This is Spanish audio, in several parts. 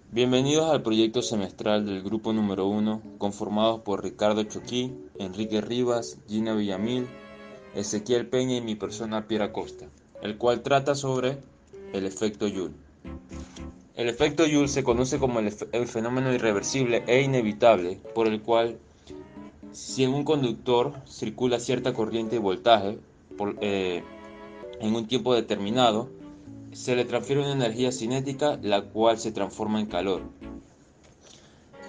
Bienvenidos al proyecto semestral del grupo número 1, conformados por Ricardo Choquí, Enrique Rivas, Gina Villamil, Ezequiel Peña y mi persona Piera Costa, el cual trata sobre el efecto Joule. El efecto Joule se conoce como el fenómeno irreversible e inevitable por el cual si en un conductor circula cierta corriente y voltaje en un tiempo determinado, se le transfiere una energía cinética la cual se transforma en calor.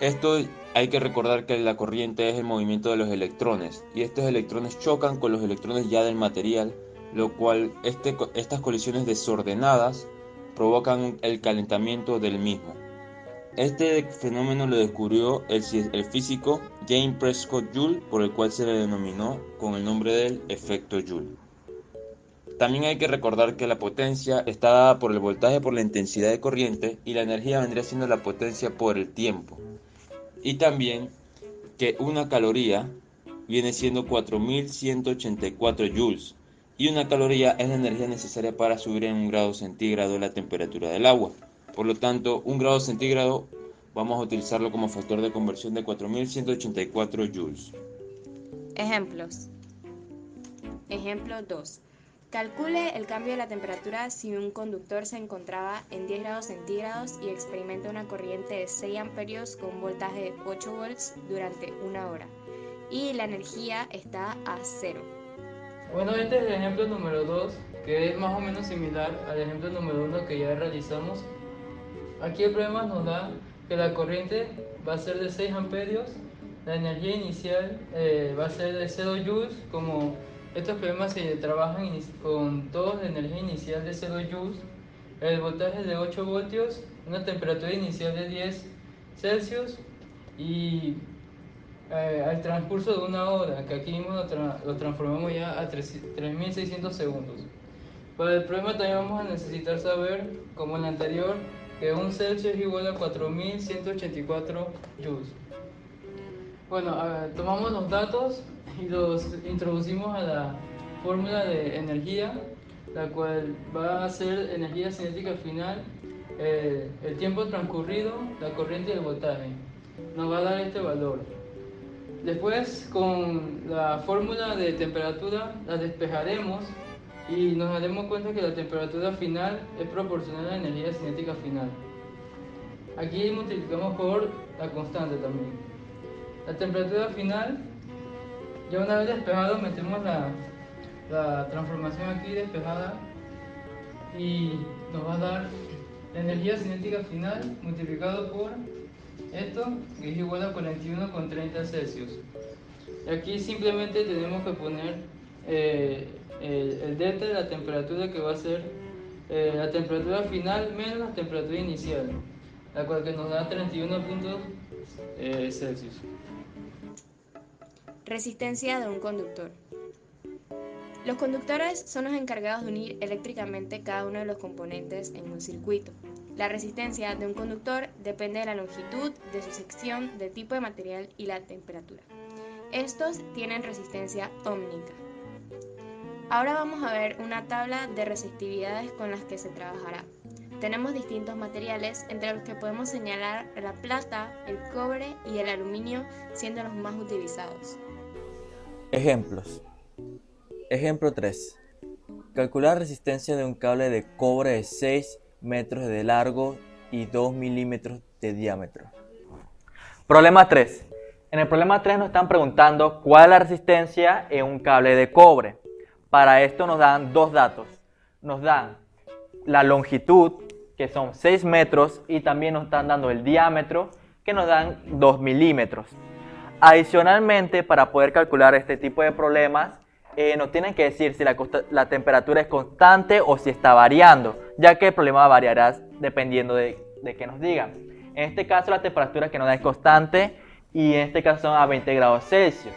Esto hay que recordar que la corriente es el movimiento de los electrones y estos electrones chocan con los electrones ya del material, lo cual estas colisiones desordenadas provocan el calentamiento del mismo. Este fenómeno lo descubrió el físico James Prescott Joule, por el cual se le denominó con el nombre del efecto Joule. También hay que recordar que la potencia está dada por el voltaje por la intensidad de corriente y la energía vendría siendo la potencia por el tiempo. Y también que una caloría viene siendo 4184 joules y una caloría es la energía necesaria para subir en 1 grado centígrado la temperatura del agua. Por lo tanto, 1 grado centígrado vamos a utilizarlo como factor de conversión de 4184 joules. Ejemplos. Ejemplo 2. Calcule el cambio de la temperatura si un conductor se encontraba en 10 grados centígrados y experimenta una corriente de 6 amperios con un voltaje de 8 volts durante una hora y la energía está a cero. Bueno, este es el ejemplo número 2, que es más o menos similar al ejemplo número 1 que ya realizamos. Aquí el problema nos da que la corriente va a ser de 6 amperios, la energía inicial va a ser de 0 joules, como estos problemas se trabajan con todos de energía inicial de 0 joules, el voltaje de 8 voltios, una temperatura inicial de 10 Celsius y al transcurso de una hora, que aquí mismo lo transformamos ya a 3600 segundos. Para el problema también vamos a necesitar saber, como en el anterior, que 1 Celsius es igual a 4184 joules. Bueno, tomamos los datos y los introducimos a la fórmula de energía, la cual va a ser energía cinética final, el tiempo transcurrido, la corriente y el voltaje. Nos va a dar este valor. Después, con la fórmula de temperatura, la despejaremos y nos daremos cuenta que la temperatura final es proporcional a la energía cinética final. Aquí multiplicamos por la constante también. La temperatura final, ya una vez despejado, metemos la transformación aquí despejada y nos va a dar la energía cinética final multiplicado por esto, que es igual a 41,30 Celsius. Y aquí simplemente tenemos que poner el delta de la temperatura, que va a ser la temperatura final menos la temperatura inicial, la cual que nos da 31 puntos Celsius. Resistencia de un conductor. Los conductores son los encargados de unir eléctricamente cada uno de los componentes en un circuito. La resistencia de un conductor depende de la longitud de su sección, del tipo de material y la temperatura. Estos tienen resistencia ómnica. Ahora vamos a ver una tabla de resistividades con las que se trabajará. Tenemos distintos materiales, entre los que podemos señalar la plata, el cobre y el aluminio, siendo los más utilizados. Ejemplos. Ejemplo 3. Calcular resistencia de un cable de cobre de 6 metros de largo y 2 milímetros de diámetro. Problema 3. En el problema 3 nos están preguntando cuál es la resistencia en un cable de cobre. Para esto nos dan dos datos. Nos dan la longitud, que son 6 metros, y también nos están dando el diámetro, que nos dan 2 milímetros. Adicionalmente, para poder calcular este tipo de problemas, nos tienen que decir si la temperatura es constante o si está variando, ya que el problema variará dependiendo de que nos digan. En este caso, la temperatura que nos da es constante y en este caso son a 20 grados Celsius.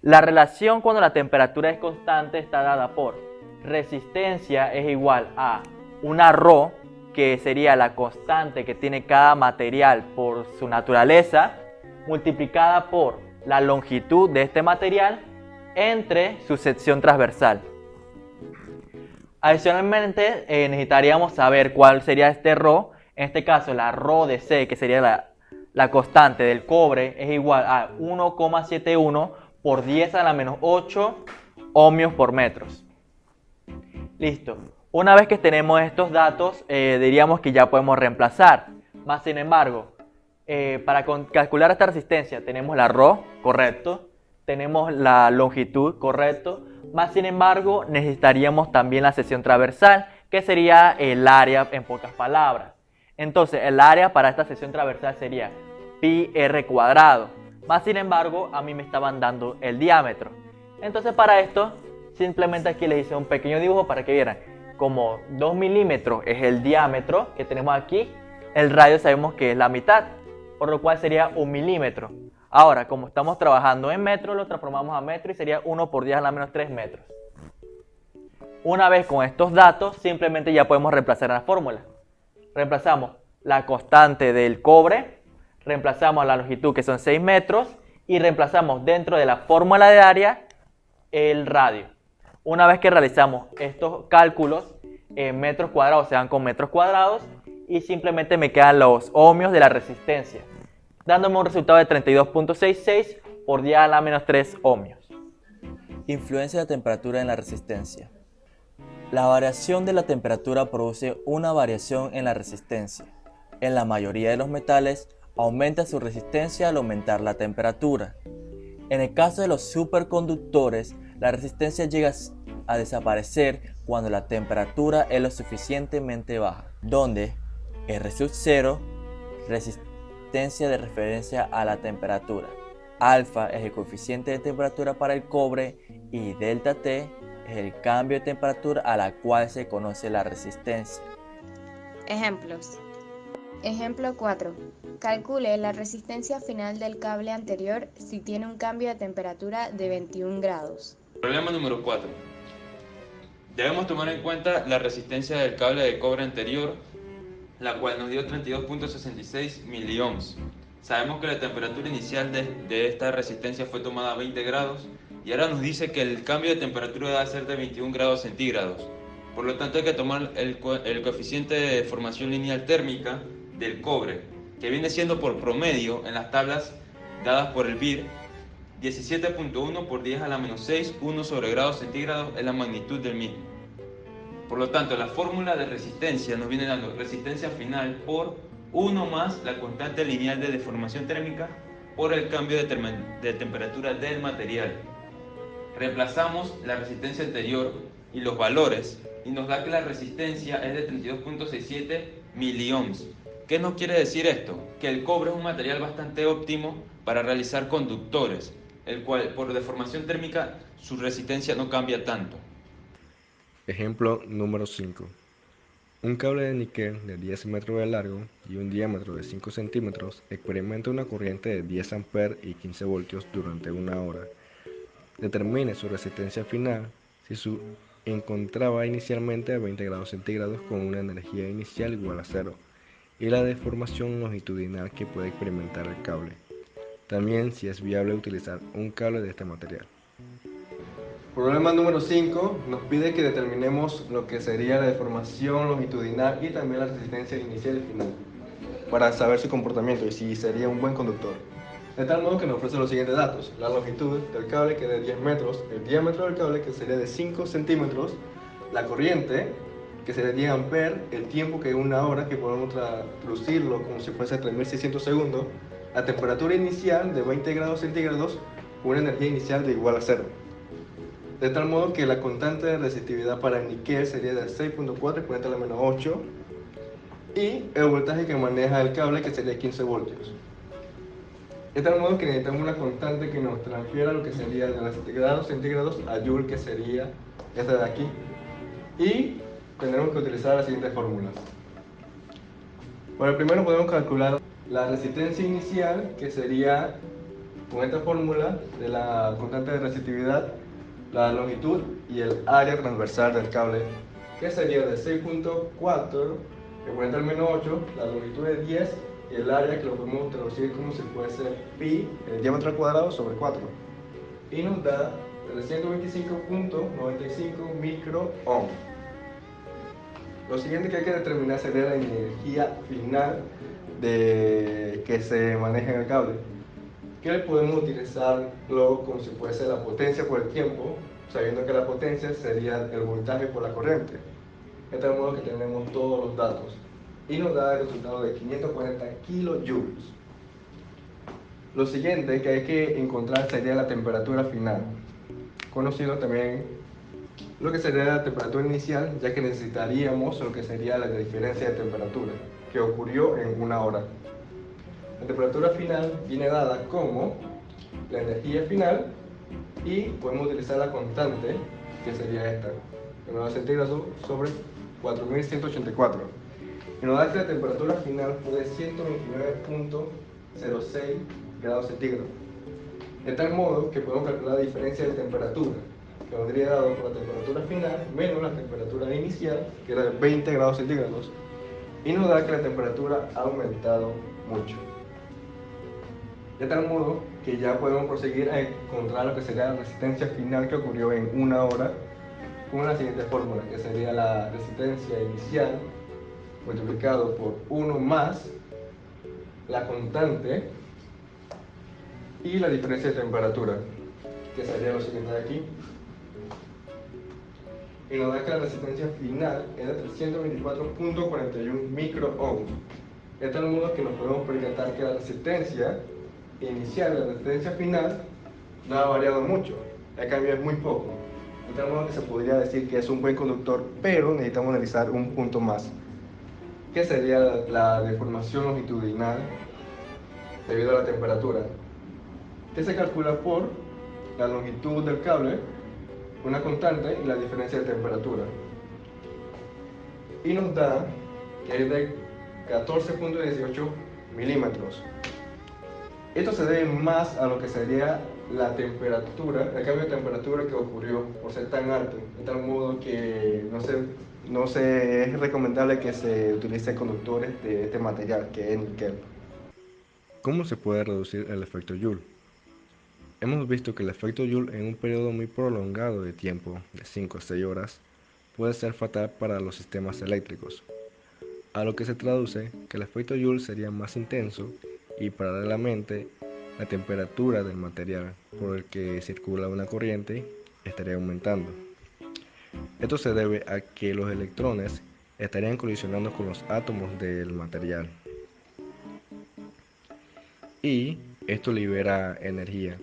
La relación cuando la temperatura es constante está dada por resistencia es igual a una ρ, que sería la constante que tiene cada material por su naturaleza, multiplicada por la longitud de este material entre su sección transversal. Adicionalmente, necesitaríamos saber cuál sería este ρ En este caso, la ρ de C, que sería la constante del cobre, es igual a 1,71 por 10 a la menos 8 ohmios por metros. Listo. Una vez que tenemos estos datos, diríamos que ya podemos reemplazar. Más sin embargo, para calcular esta resistencia tenemos la ρ, correcto. Tenemos la longitud, correcto. Más sin embargo, necesitaríamos también la sección transversal, que sería el área en pocas palabras. Entonces, el área para esta sección transversal sería pi r cuadrado. Más sin embargo, a mí me estaban dando el diámetro. Entonces, para esto, simplemente aquí les hice un pequeño dibujo para que vieran. Como 2 milímetros es el diámetro que tenemos aquí, el radio sabemos que es la mitad, por lo cual sería 1 milímetro. Ahora, como estamos trabajando en metros, lo transformamos a metro y sería 1 por 10 a la menos 3 metros. Una vez con estos datos, simplemente ya podemos reemplazar la fórmula. Reemplazamos la constante del cobre, reemplazamos la longitud que son 6 metros y reemplazamos dentro de la fórmula de área el radio. Una vez que realizamos estos cálculos en metros cuadrados, se dan con metros cuadrados y simplemente me quedan los ohmios de la resistencia, dándome un resultado de 32.66 por 10 a la menos 3 ohmios. Influencia de la temperatura en la resistencia. La variación de la temperatura produce una variación en la resistencia. En la mayoría de los metales, aumenta su resistencia al aumentar la temperatura. En el caso de los superconductores, la resistencia llega a desaparecer cuando la temperatura es lo suficientemente baja, donde R sub 0, resistencia de referencia a la temperatura, alfa es el coeficiente de temperatura para el cobre y delta T es el cambio de temperatura a la cual se conoce la resistencia. Ejemplos. Ejemplo 4. Calcule la resistencia final del cable anterior si tiene un cambio de temperatura de 21 grados. Problema número 4. Debemos tomar en cuenta la resistencia del cable de cobre anterior, la cual nos dio 32.66 miliohms. Sabemos que la temperatura inicial de esta resistencia fue tomada a 20 grados y ahora nos dice que el cambio de temperatura debe ser de 21 grados centígrados. Por lo tanto hay que tomar el coeficiente de deformación lineal térmica del cobre, que viene siendo por promedio en las tablas dadas por el BIR 17.1 por 10 a la menos 6, 1 sobre grados centígrados es la magnitud del mismo. Por lo tanto, la fórmula de resistencia nos viene dando resistencia final por 1 más la constante lineal de deformación térmica por el cambio de temperatura del material. Reemplazamos la resistencia anterior y los valores y nos da que la resistencia es de 32.67 miliohms. ¿Qué nos quiere decir esto? Que el cobre es un material bastante óptimo para realizar conductores, el cual por deformación térmica su resistencia no cambia tanto. Ejemplo número 5. Un cable de níquel de 10 metros de largo y un diámetro de 5 centímetros experimenta una corriente de 10 amperes y 15 voltios durante una hora. Determine su resistencia final si se encontraba inicialmente a 20 grados centígrados con una energía inicial igual a 0 y la deformación longitudinal que puede experimentar el cable. También si es viable utilizar un cable de este material. Problema número 5 nos pide que determinemos lo que sería la deformación longitudinal y también la resistencia inicial y final para saber su comportamiento y si sería un buen conductor. De tal modo que nos ofrece los siguientes datos: la longitud del cable, que es de 10 metros, el diámetro del cable, que sería de 5 centímetros, la corriente, que sería 10 amperes, el tiempo, que es una hora, que podemos traducirlo como si fuese 3600 segundos, la temperatura inicial de 20 grados centígrados, una energía inicial de igual a 0. De tal modo que la constante de resistividad para el níquel sería de 6.4 exponente a la menos 8 y el voltaje que maneja el cable, que sería 15 voltios. De tal modo que necesitamos una constante que nos transfiera lo que sería de los grados centígrados a joule, que sería esta de aquí, y tendremos que utilizar las siguientes fórmulas. Bueno, primero podemos calcular la resistencia inicial, que sería con esta fórmula de la constante de resistividad, la longitud y el área transversal del cable, que sería de 6.4 exponente al menos 8, la longitud de 10 y el área, que lo podemos traducir como si fuese pi, el diámetro al cuadrado, sobre 4, y nos da 325.95 microohm. Lo siguiente que hay que determinar sería la energía final que se maneja en el cable, que podemos utilizarlo como si fuese la potencia por el tiempo, sabiendo que la potencia sería el voltaje por la corriente. De tal modo que tenemos todos los datos y nos da el resultado de 540 kilojoules. Lo siguiente que hay que encontrar sería la temperatura final, conocido también lo que sería la temperatura inicial, ya que necesitaríamos lo que sería la diferencia de temperatura que ocurrió en una hora. La temperatura final viene dada como la energía final y podemos utilizar la constante, que sería esta, en grados centígrados sobre 4184. Y nos da que la temperatura final fue de 129.06 grados centígrados. De tal modo que podemos calcular la diferencia de temperatura, que vendría dado por la temperatura final menos la temperatura inicial, que era de 20 grados centígrados, y nos da que la temperatura ha aumentado mucho. De tal modo que ya podemos proseguir a encontrar lo que sería la resistencia final que ocurrió en una hora con la siguiente fórmula, que sería la resistencia inicial multiplicado por 1 más la constante y la diferencia de temperatura, que sería lo siguiente de aquí. Y nos da que la resistencia final es de 324.41 microohms. De tal modo que nos podemos percatar que la resistencia inicial y la resistencia final no ha variado mucho, el cambio es muy poco. De tal modo que se podría decir que es un buen conductor, pero necesitamos analizar un punto más, que sería la deformación longitudinal debido a la temperatura, que se calcula por la longitud del cable, una constante y la diferencia de temperatura. Y nos da que es de 14.18 milímetros. Esto se debe más a lo que sería la temperatura, el cambio de temperatura que ocurrió por ser tan alto, de tal modo que no es recomendable que se utilice conductores de este material, que es níquel. ¿Cómo se puede reducir el efecto Joule? Hemos visto que el efecto Joule en un periodo muy prolongado de tiempo, de 5 a 6 horas, puede ser fatal para los sistemas eléctricos, a lo que se traduce que el efecto Joule sería más intenso y paralelamente la temperatura del material por el que circula una corriente estaría aumentando. Esto se debe a que los electrones estarían colisionando con los átomos del material y esto libera energía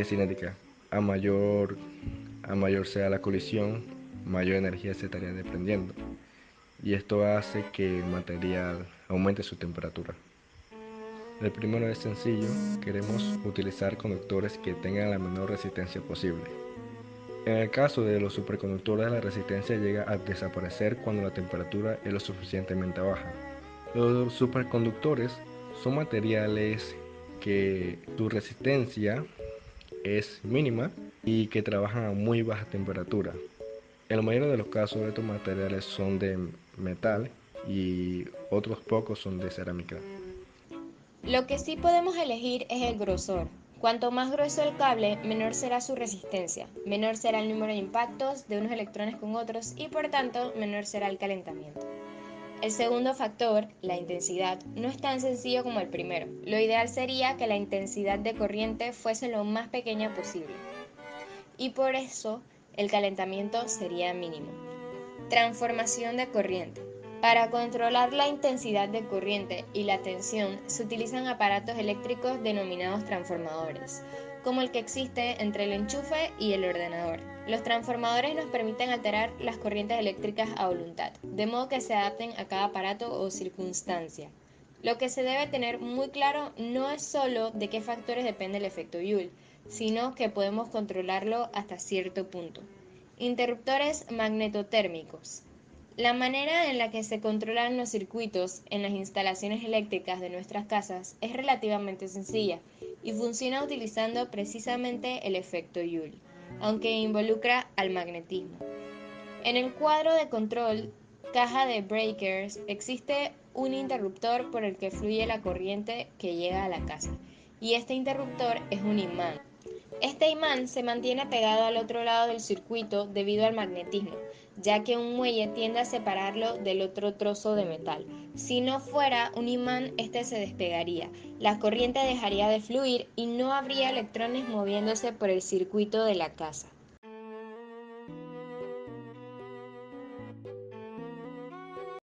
cinética. A mayor sea la colisión, mayor energía se estaría desprendiendo y esto hace que el material aumente su temperatura. El primero es sencillo, queremos utilizar conductores que tengan la menor resistencia posible. En el caso de los superconductores, la resistencia llega a desaparecer cuando la temperatura es lo suficientemente baja. Los superconductores son materiales que su resistencia es mínima y que trabajan a muy baja temperatura. En la mayoría de los casos estos materiales son de metal y otros pocos son de cerámica. Lo que sí podemos elegir es el grosor. Cuanto más grueso el cable, menor será su resistencia, menor será el número de impactos de unos electrones con otros y por tanto menor será el calentamiento. El segundo factor, la intensidad, no es tan sencillo como el primero. Lo ideal sería que la intensidad de corriente fuese lo más pequeña posible y por eso el calentamiento sería mínimo. Transformación de corriente. Para controlar la intensidad de corriente y la tensión se utilizan aparatos eléctricos denominados transformadores, como el que existe entre el enchufe y el ordenador. Los transformadores nos permiten alterar las corrientes eléctricas a voluntad, de modo que se adapten a cada aparato o circunstancia. Lo que se debe tener muy claro no es solo de qué factores depende el efecto Joule, sino que podemos controlarlo hasta cierto punto. Interruptores magnetotérmicos. La manera en la que se controlan los circuitos en las instalaciones eléctricas de nuestras casas es relativamente sencilla y funciona utilizando precisamente el efecto Joule, aunque involucra al magnetismo. En el cuadro de control, caja de breakers, existe un interruptor por el que fluye la corriente que llega a la casa, y este interruptor es un imán. Este imán se mantiene pegado al otro lado del circuito debido al magnetismo, ya que un muelle tiende a separarlo del otro trozo de metal. Si no fuera un imán, este se despegaría, la corriente dejaría de fluir y no habría electrones moviéndose por el circuito de la casa.